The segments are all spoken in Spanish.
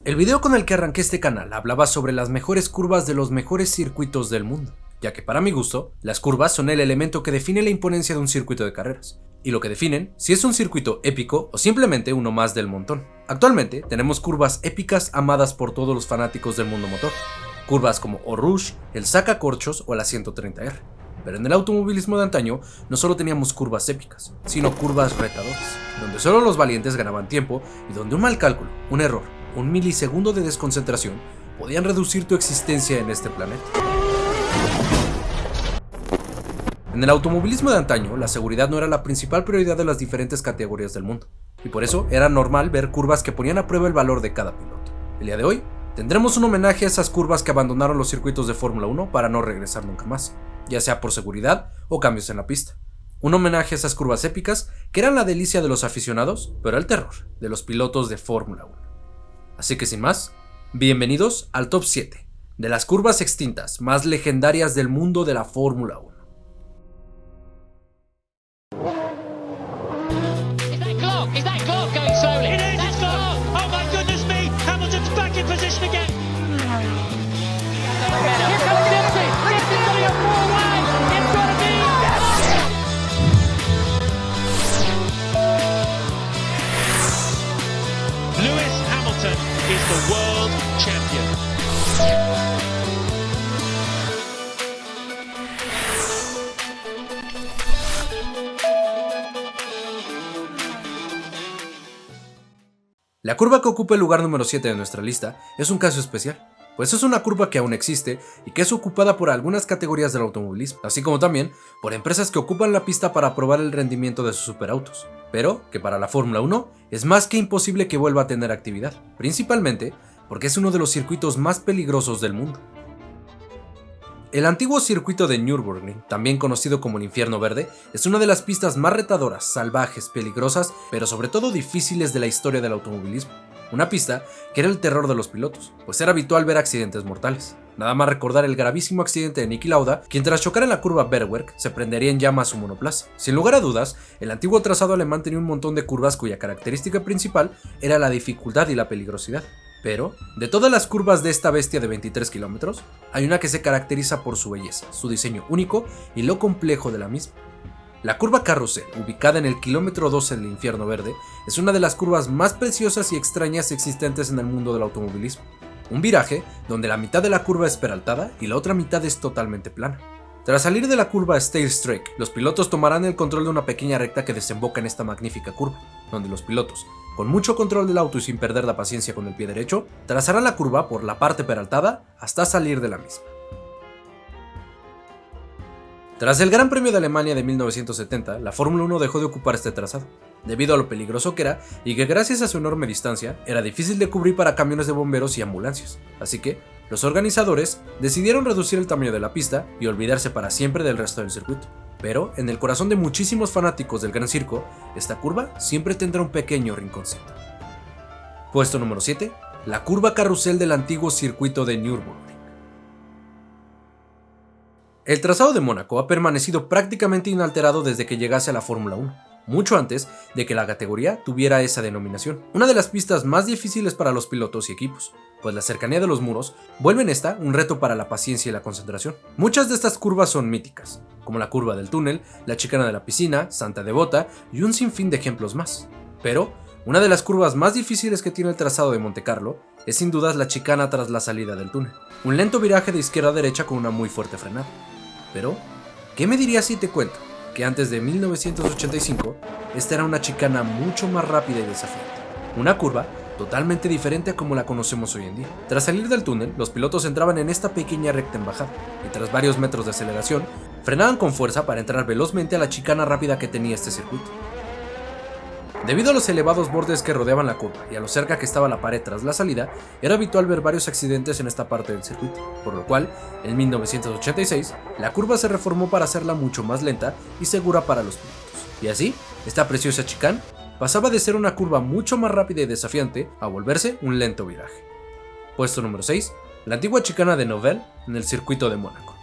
El video con el que arranqué este canal hablaba sobre las mejores curvas de los mejores circuitos del mundo, ya que para mi gusto, las curvas son el elemento que define la imponencia de un circuito de carreras, y lo que definen si es un circuito épico o simplemente uno más del montón. Actualmente tenemos curvas épicas amadas por todos los fanáticos del mundo motor, curvas como Eau Rouge, el Sacacorchos o la 130R. Pero en el automovilismo de antaño no solo teníamos curvas épicas, sino curvas retadoras, donde solo los valientes ganaban tiempo y donde un mal cálculo, un error, un milisegundo de desconcentración podían reducir tu existencia en este planeta. En el automovilismo de antaño, la seguridad no era la principal prioridad de las diferentes categorías del mundo, y por eso era normal ver curvas que ponían a prueba el valor de cada piloto. El día de hoy, tendremos un homenaje a esas curvas que abandonaron los circuitos de Fórmula 1 para no regresar nunca más, ya sea por seguridad o cambios en la pista. Un homenaje a esas curvas épicas que eran la delicia de los aficionados, pero el terror de los pilotos de Fórmula 1. Así que sin más, bienvenidos al Top 7 de las curvas extintas más legendarias del mundo de la Fórmula 1. Lewis Hamilton is the world champion. La curva que ocupa el lugar número 7 de nuestra lista es un caso especial, pues es una curva que aún existe y que es ocupada por algunas categorías del automovilismo, así como también por empresas que ocupan la pista para probar el rendimiento de sus superautos, pero que para la Fórmula 1 es más que imposible que vuelva a tener actividad, principalmente porque es uno de los circuitos más peligrosos del mundo. El antiguo circuito de Nürburgring, también conocido como el Infierno Verde, es una de las pistas más retadoras, salvajes, peligrosas, pero sobre todo difíciles de la historia del automovilismo. Una pista que era el terror de los pilotos, pues era habitual ver accidentes mortales. Nada más recordar el gravísimo accidente de Niki Lauda, quien tras chocar en la curva Berwick se prendería en llamas su monoplaza. Sin lugar a dudas, el antiguo trazado alemán tenía un montón de curvas cuya característica principal era la dificultad y la peligrosidad. Pero, de todas las curvas de esta bestia de 23 kilómetros, hay una que se caracteriza por su belleza, su diseño único y lo complejo de la misma. La curva Carrousel, ubicada en el kilómetro 12 del Infierno Verde, es una de las curvas más preciosas y extrañas existentes en el mundo del automovilismo. Un viraje donde la mitad de la curva es peraltada y la otra mitad es totalmente plana. Tras salir de la curva Steyr-Sträck, los pilotos tomarán el control de una pequeña recta que desemboca en esta magnífica curva, donde los pilotos, con mucho control del auto y sin perder la paciencia con el pie derecho, trazarán la curva por la parte peraltada hasta salir de la misma. Tras el Gran Premio de Alemania de 1970, la Fórmula 1 dejó de ocupar este trazado, debido a lo peligroso que era y que gracias a su enorme distancia, era difícil de cubrir para camiones de bomberos y ambulancias, así que los organizadores decidieron reducir el tamaño de la pista y olvidarse para siempre del resto del circuito. Pero, en el corazón de muchísimos fanáticos del Gran Circo, esta curva siempre tendrá un pequeño rinconcito. Puesto número 7, la curva carrusel del antiguo circuito de Nürburgring. El trazado de Mónaco ha permanecido prácticamente inalterado desde que llegase a la Fórmula 1, mucho antes de que la categoría tuviera esa denominación. Una de las pistas más difíciles para los pilotos y equipos, pues la cercanía de los muros vuelve en esta un reto para la paciencia y la concentración. Muchas de estas curvas son míticas, como la curva del túnel, la chicana de la piscina, Santa Devota y un sinfín de ejemplos más. Pero, una de las curvas más difíciles que tiene el trazado de Monte Carlo es sin dudas la chicana tras la salida del túnel. Un lento viraje de izquierda a derecha con una muy fuerte frenada. Pero, ¿qué me dirías si te cuento que antes de 1985, esta era una chicana mucho más rápida y desafiante? Una curva totalmente diferente a como la conocemos hoy en día. Tras salir del túnel, los pilotos entraban en esta pequeña recta en bajada, y tras varios metros de aceleración, frenaban con fuerza para entrar velozmente a la chicana rápida que tenía este circuito. Debido a los elevados bordes que rodeaban la curva y a lo cerca que estaba la pared tras la salida, era habitual ver varios accidentes en esta parte del circuito, por lo cual, en 1986, la curva se reformó para hacerla mucho más lenta y segura para los pilotos. Y así, esta preciosa chicane pasaba de ser una curva mucho más rápida y desafiante a volverse un lento viraje. Puesto número 6, la antigua chicana de Nivelles en el circuito de Mónaco.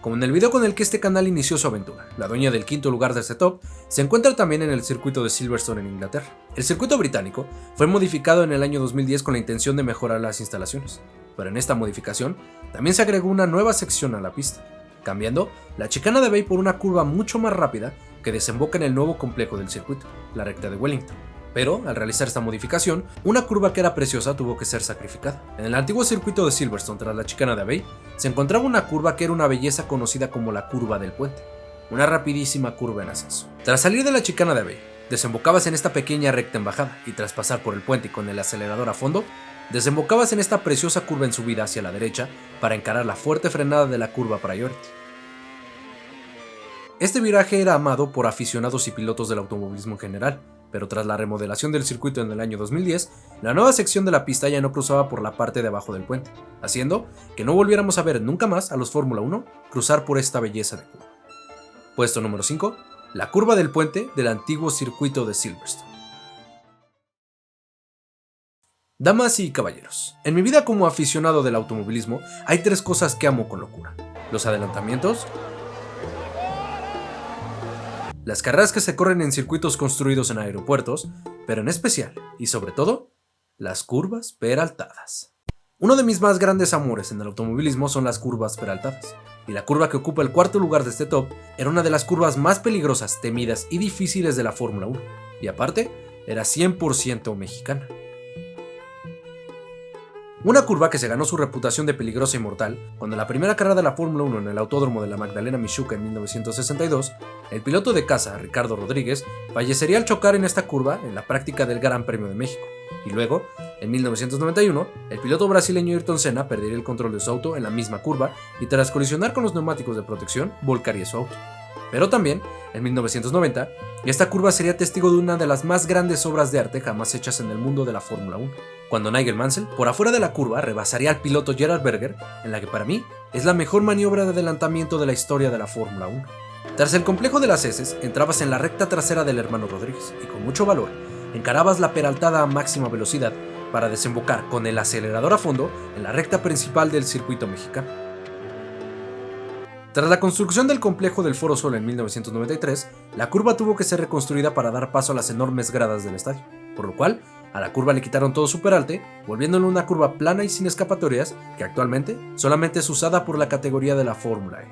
Como en el video con el que este canal inició su aventura, la dueña del quinto lugar de este top se encuentra también en el circuito de Silverstone en Inglaterra. El circuito británico fue modificado en el año 2010 con la intención de mejorar las instalaciones, pero en esta modificación también se agregó una nueva sección a la pista, cambiando la chicana de Bay por una curva mucho más rápida que desemboca en el nuevo complejo del circuito, la recta de Wellington. Pero, al realizar esta modificación, una curva que era preciosa tuvo que ser sacrificada. En el antiguo circuito de Silverstone, tras la chicana de Bay, se encontraba una curva que era una belleza conocida como la curva del puente, una rapidísima curva en ascenso. Tras salir de la chicana de Bay, desembocabas en esta pequeña recta en bajada, y tras pasar por el puente y con el acelerador a fondo, desembocabas en esta preciosa curva en subida hacia la derecha para encarar la fuerte frenada de la curva Priority. Este viraje era amado por aficionados y pilotos del automovilismo en general, pero tras la remodelación del circuito en el año 2010, la nueva sección de la pista ya no cruzaba por la parte de abajo del puente, haciendo que no volviéramos a ver nunca más a los Fórmula 1 cruzar por esta belleza de curva. Puesto número 5, la curva del puente del antiguo circuito de Silverstone. Damas y caballeros, en mi vida como aficionado del automovilismo hay tres cosas que amo con locura: los adelantamientos, las carreras que se corren en circuitos construidos en aeropuertos, pero en especial, y sobre todo, las curvas peraltadas. Uno de mis más grandes amores en el automovilismo son las curvas peraltadas, y la curva que ocupa el cuarto lugar de este top era una de las curvas más peligrosas, temidas y difíciles de la Fórmula 1, y aparte, era 100% mexicana. Una curva que se ganó su reputación de peligrosa y mortal cuando en la primera carrera de la Fórmula 1 en el Autódromo de la Magdalena Michuca en 1962, el piloto de caza Ricardo Rodríguez fallecería al chocar en esta curva en la práctica del Gran Premio de México, y luego, en 1991, el piloto brasileño Ayrton Senna perdería el control de su auto en la misma curva y tras colisionar con los neumáticos de protección, volcaría su auto. Pero también, en 1990, esta curva sería testigo de una de las más grandes obras de arte jamás hechas en el mundo de la Fórmula 1, cuando Nigel Mansell, por afuera de la curva, rebasaría al piloto Gerhard Berger, en la que para mí es la mejor maniobra de adelantamiento de la historia de la Fórmula 1. Tras el complejo de las heces, entrabas en la recta trasera del hermano Rodríguez y con mucho valor, encarabas la peraltada a máxima velocidad para desembocar con el acelerador a fondo en la recta principal del circuito mexicano. Tras la construcción del complejo del Foro Sol en 1993, la curva tuvo que ser reconstruida para dar paso a las enormes gradas del estadio, por lo cual a la curva le quitaron todo su peralte, volviéndole una curva plana y sin escapatorias que actualmente solamente es usada por la categoría de la Fórmula E.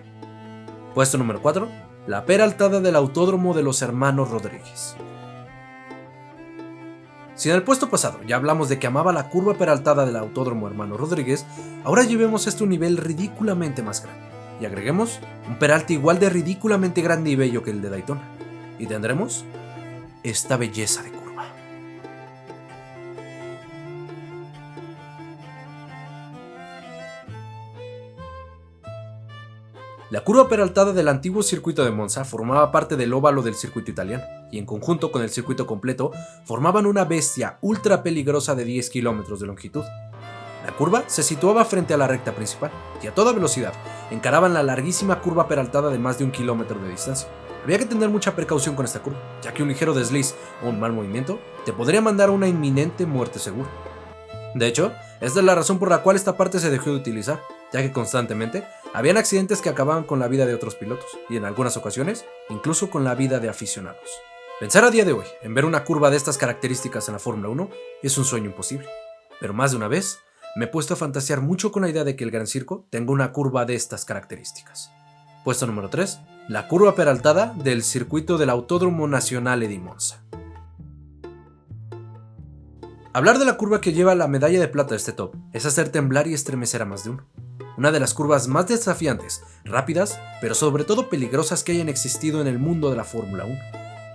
Puesto número 4, la peraltada del Autódromo de los Hermanos Rodríguez. Si en el puesto pasado ya hablamos de que amaba la curva peraltada del Autódromo Hermano Rodríguez, ahora llevemos esto a un nivel ridículamente más grande. Y agreguemos un peralte igual de ridículamente grande y bello que el de Daytona. Y tendremos esta belleza de curva. La curva peraltada del antiguo circuito de Monza formaba parte del óvalo del circuito italiano, y en conjunto con el circuito completo formaban una bestia ultra peligrosa de 10 kilómetros de longitud. La curva se situaba frente a la recta principal, y a toda velocidad encaraban la larguísima curva peraltada de más de 1 kilómetro de distancia. Había que tener mucha precaución con esta curva, ya que un ligero desliz o un mal movimiento te podría mandar a una inminente muerte segura. De hecho, esta es la razón por la cual esta parte se dejó de utilizar, ya que constantemente habían accidentes que acababan con la vida de otros pilotos, y en algunas ocasiones, incluso con la vida de aficionados. Pensar a día de hoy en ver una curva de estas características en la Fórmula 1 es un sueño imposible, pero más de una vez me he puesto a fantasear mucho con la idea de que el Gran Circo tenga una curva de estas características. Puesto número 3, la curva peraltada del circuito del Autódromo Nazionale di Monza. Hablar de la curva que lleva la medalla de plata de este top es hacer temblar y estremecer a más de uno. Una de las curvas más desafiantes, rápidas, pero sobre todo peligrosas que hayan existido en el mundo de la Fórmula 1.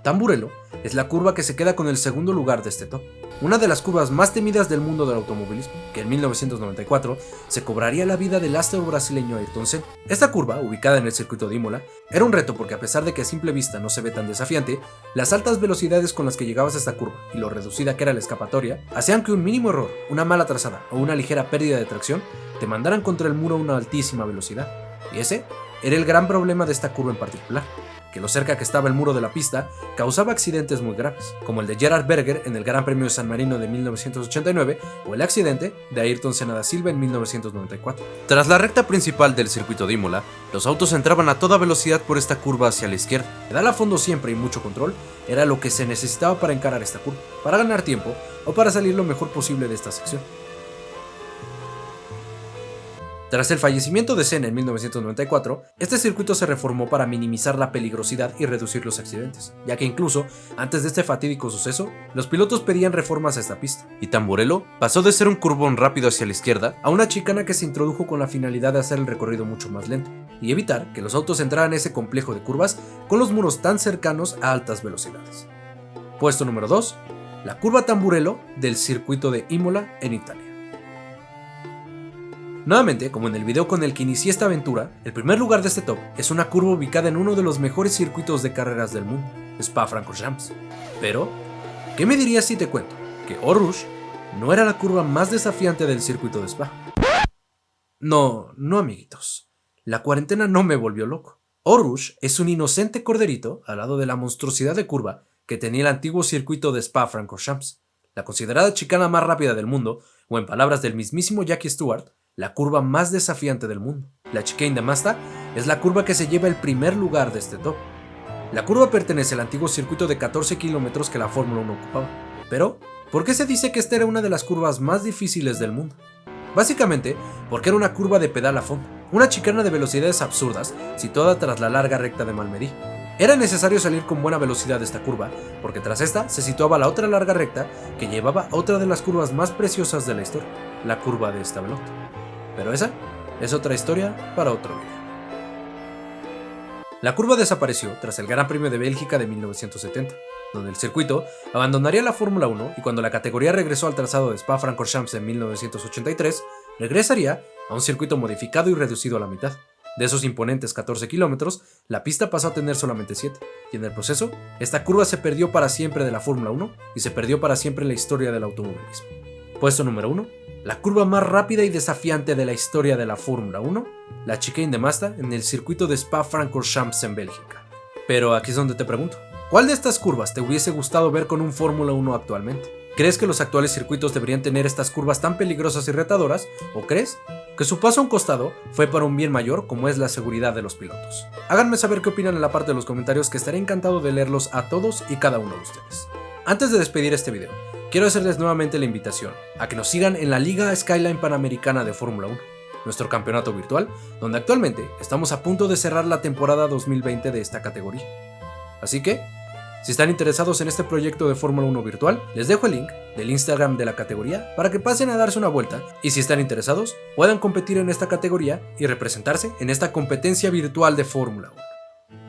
Tamburello es la curva que se queda con el segundo lugar de este top. Una de las curvas más temidas del mundo del automovilismo, que en 1994 se cobraría la vida del astro brasileño Ayrton Senna. Esta curva, ubicada en el circuito de Imola, era un reto porque a pesar de que a simple vista no se ve tan desafiante, las altas velocidades con las que llegabas a esta curva y lo reducida que era la escapatoria, hacían que un mínimo error, una mala trazada o una ligera pérdida de tracción te mandaran contra el muro a una altísima velocidad. Y ese era el gran problema de esta curva en particular, que lo cerca que estaba el muro de la pista causaba accidentes muy graves, como el de Gerhard Berger en el Gran Premio de San Marino de 1989 o el accidente de Ayrton Senna da Silva en 1994. Tras la recta principal del circuito de Imola, los autos entraban a toda velocidad por esta curva hacia la izquierda. Pedal a fondo siempre y mucho control era lo que se necesitaba para encarar esta curva, para ganar tiempo o para salir lo mejor posible de esta sección. Tras el fallecimiento de Senna en 1994, este circuito se reformó para minimizar la peligrosidad y reducir los accidentes, ya que incluso antes de este fatídico suceso, los pilotos pedían reformas a esta pista, y Tamburello pasó de ser un curvón rápido hacia la izquierda a una chicana que se introdujo con la finalidad de hacer el recorrido mucho más lento, y evitar que los autos entraran en ese complejo de curvas con los muros tan cercanos a altas velocidades. Puesto número 2, la curva Tamburello del circuito de Imola en Italia. Nuevamente, como en el video con el que inicié esta aventura, el primer lugar de este top es una curva ubicada en uno de los mejores circuitos de carreras del mundo, Spa-Francorchamps. Pero, ¿qué me dirías si te cuento que Eau Rouge no era la curva más desafiante del circuito de Spa? No, amiguitos. La cuarentena no me volvió loco. Eau Rouge es un inocente corderito al lado de la monstruosidad de curva que tenía el antiguo circuito de Spa-Francorchamps, la considerada chicana más rápida del mundo, o en palabras del mismísimo Jackie Stewart, la curva más desafiante del mundo. La Chicane de Masta es la curva que se lleva el primer lugar de este top. La curva pertenece al antiguo circuito de 14 kilómetros que la Fórmula 1 ocupaba. Pero, ¿por qué se dice que esta era una de las curvas más difíciles del mundo? Básicamente, porque era una curva de pedal a fondo, una chicana de velocidades absurdas situada tras la larga recta de Malmedy. Era necesario salir con buena velocidad de esta curva, porque tras esta se situaba la otra larga recta que llevaba a otra de las curvas más preciosas de la historia, la curva de Stavelot. Pero esa es otra historia para otro video. La curva desapareció tras el Gran Premio de Bélgica de 1970, donde el circuito abandonaría la Fórmula 1 y cuando la categoría regresó al trazado de Spa-Francorchamps en 1983, regresaría a un circuito modificado y reducido a la mitad. De esos imponentes 14 kilómetros, la pista pasó a tener solamente 7, y en el proceso, esta curva se perdió para siempre de la Fórmula 1 y se perdió para siempre en la historia del automovilismo. Puesto número 1, la curva más rápida y desafiante de la historia de la Fórmula 1, la Chicane de Masta en el circuito de Spa-Francorchamps en Bélgica. Pero aquí es donde te pregunto, ¿cuál de estas curvas te hubiese gustado ver con un Fórmula 1 actualmente? ¿Crees que los actuales circuitos deberían tener estas curvas tan peligrosas y retadoras? ¿O crees que su paso a un costado fue para un bien mayor como es la seguridad de los pilotos? Háganme saber qué opinan en la parte de los comentarios, que estaré encantado de leerlos a todos y cada uno de ustedes. Antes de despedir este video, quiero hacerles nuevamente la invitación a que nos sigan en la Liga Skyline Panamericana de Fórmula 1, nuestro campeonato virtual, donde actualmente estamos a punto de cerrar la temporada 2020 de esta categoría. Así que, si están interesados en este proyecto de Fórmula 1 virtual, les dejo el link del Instagram de la categoría para que pasen a darse una vuelta y si están interesados, puedan competir en esta categoría y representarse en esta competencia virtual de Fórmula 1.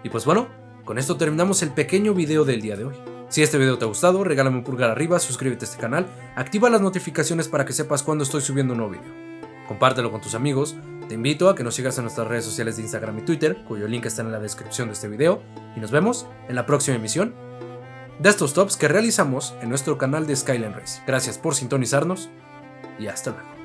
Y pues bueno, con esto terminamos el pequeño video del día de hoy. Si este video te ha gustado, regálame un pulgar arriba, suscríbete a este canal, activa las notificaciones para que sepas cuando estoy subiendo un nuevo video. Compártelo con tus amigos, te invito a que nos sigas en nuestras redes sociales de Instagram y Twitter, cuyo link está en la descripción de este video, y nos vemos en la próxima emisión de estos tops que realizamos en nuestro canal de Skyline Racing. Gracias por sintonizarnos y hasta luego.